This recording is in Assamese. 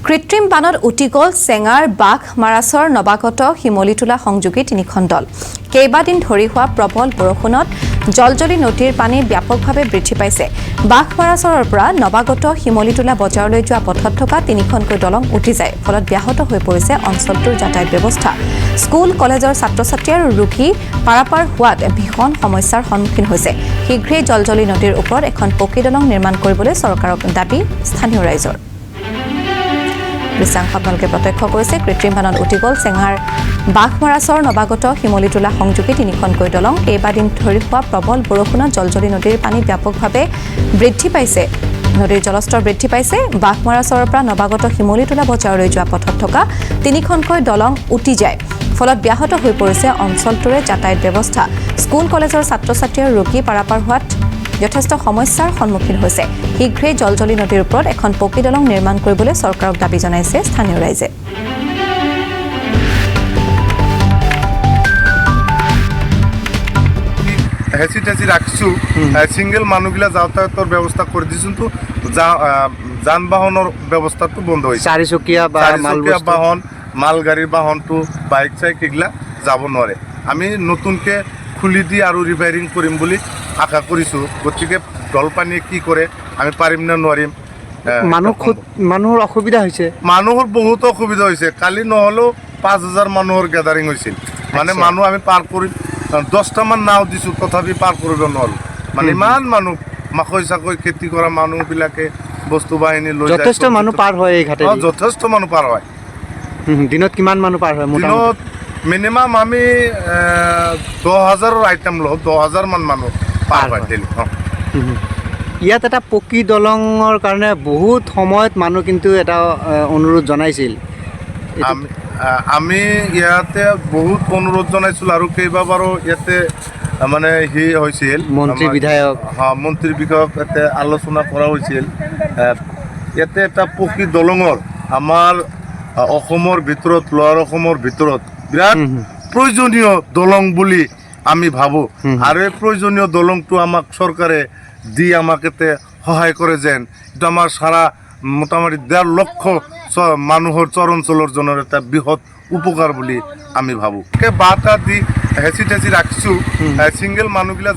কৃত্ৰিম বানত উটি গ'ল চেঙাৰ বাঘ মাৰাছৰ নৱাগত শিমলীটোলা সংযোগী তিনিখন দল। কেইবাদিন ধৰি হোৱা প্ৰবল বৰষুণত জলজলি নদীৰ পানী ব্যাপকভাৱে বৃদ্ধি পাইছে। বাঘ মাৰাছৰৰ পৰা নৱাগত শিমলীটোলা বজাৰলৈ যোৱা পথত থকা তিনিখনকৈ দলং উটি যায়, ফলত ব্যাহত হৈ পৰিছে অঞ্চলটোৰ যাতায়াত ব্যৱস্থা। স্কুল কলেজৰ ছাত্ৰ-ছাত্ৰী আৰু ৰোগী পাৰাপাৰ হোৱাত ভীষণ সমস্যাৰ সন্মুখীন হৈছে। শীঘ্ৰেই জলজলি নদীৰ ওপৰত এখন পকী দলং নিৰ্মাণ কৰিবলৈ চৰকাৰক দাবী স্থানীয় ৰাইজৰ। দৃশ্যাংশ আপোনালোকে প্ৰত্যক্ষ কৰিছে। কৃত্ৰিম বানত উটি গ'ল চেঙাৰ বাঘমাৰাছৰ নৱাগত শিমলীটোলা সংযোগী তিনিখনকৈ দলং। কেইবাদিন ধৰি হোৱা প্ৰবল বৰষুণত জলজলি নদীৰ পানী ব্যাপকভাৱে বৃদ্ধি পাইছে। নদীৰ জলস্তৰ বৃদ্ধি পাইছে। বাঘমাৰাছৰৰ পৰা নৱাগত শিমলীটোলা বজাৰলৈ যোৱা পথত থকা তিনিখনকৈ দলং উটি যায়, ফলত ব্যাহত হৈ পৰিছে অঞ্চলটোৰে যাতায়াত ব্যৱস্থা। স্কুল কলেজৰ ছাত্ৰ-ছাত্ৰী আৰু ৰোগী পাৰাপাৰ হোৱাত যথেষ্ট সমস্যাৰ সন্মুখীন হৈছে। শীঘ্ৰেই জলজলি নদীৰ ওপৰত এখন পকী দলং নিৰ্মাণ কৰিবলৈ চৰকাৰক দাবী জনাইছে স্থানীয় ৰাইজে। হেঁচি ৰাখিছোঁ, ছিংগল মানুহগিলা যাতায়াতৰ ব্যৱস্থা কৰি দিছোঁ, তো যান বাহনৰ ব্যৱস্থাটো বন্ধ হৈছে। চাৰিচকীয়া বাহন, মালগাড়ীৰ বাহনটো, বাইক চাইক এইগিলা যাব নোৱাৰে। আমি নতুনকৈ খুলি দি আৰু ৰিপেয়াৰিং কৰিম বুলি আশা কৰিছোঁ। গতিকে জলপানীয়ে কি কৰে, আমি পাৰিম নে নোৱাৰিম। মানুহৰ অসুবিধা হৈছে, মানুহৰ বহুত অসুবিধা হৈছে। কালি নহ'লেও 5,000 মানুহৰ গেডাৰিং হৈছিল। মানে মানুহ আমি পাৰ কৰি 10টামান নাও দিছোঁ, তথাপি পাৰ কৰিব নোৱাৰোঁ। মানে ইমান মানুহ, মাকৈ চাকৈ খেতি কৰা মানুহবিলাকে বস্তু বাহিনী লৈ যথেষ্ট মানুহ পাৰ হয় এই ঘাটে। যথেষ্ট মানুহ পাৰ হয়। দিনত কিমান মানুহ পাৰ হয়? দিনত মিনিমাম আমি 10,000ৰ আইটেম লওঁ, 10,000 মান মানুহ পাৰ হয় ডেইলি। ইয়াত এটা পকী দলঙৰ কাৰণে বহুত সময়ত মানুহ কিন্তু এটা অনুৰোধ জনাইছিল। আমি ইয়াতে বহুত অনুৰোধ জনাইছিলোঁ আৰু কেইবাবাৰো ইয়াতে মানে হৈছিল, মন্ত্ৰী বিধায়ক ইয়াতে আলোচনা কৰা হৈছিল। ইয়াতে এটা পকী দলঙৰ আমাৰ অসমৰ ভিতৰত, লোৱাৰ অসমৰ ভিতৰত বিৰাট প্ৰয়োজনীয় দলং বুলি আমি ভাবোঁ। আৰু এই প্ৰয়োজনীয় দলংটো আমাক চৰকাৰে দি আমাক ইয়াতে সহায় কৰে যেন, এইটো আমাৰ সাৰা মোটামুটি 1.5 লক্ষ মানুহৰ চৰ অঞ্চলৰ জনৰ এটা বৃহৎ উপকাৰ বুলি আমি ভাবোঁ। বাটা দি হেঁচি ৰাখিছোঁ, ছিংগল মানুহগিলা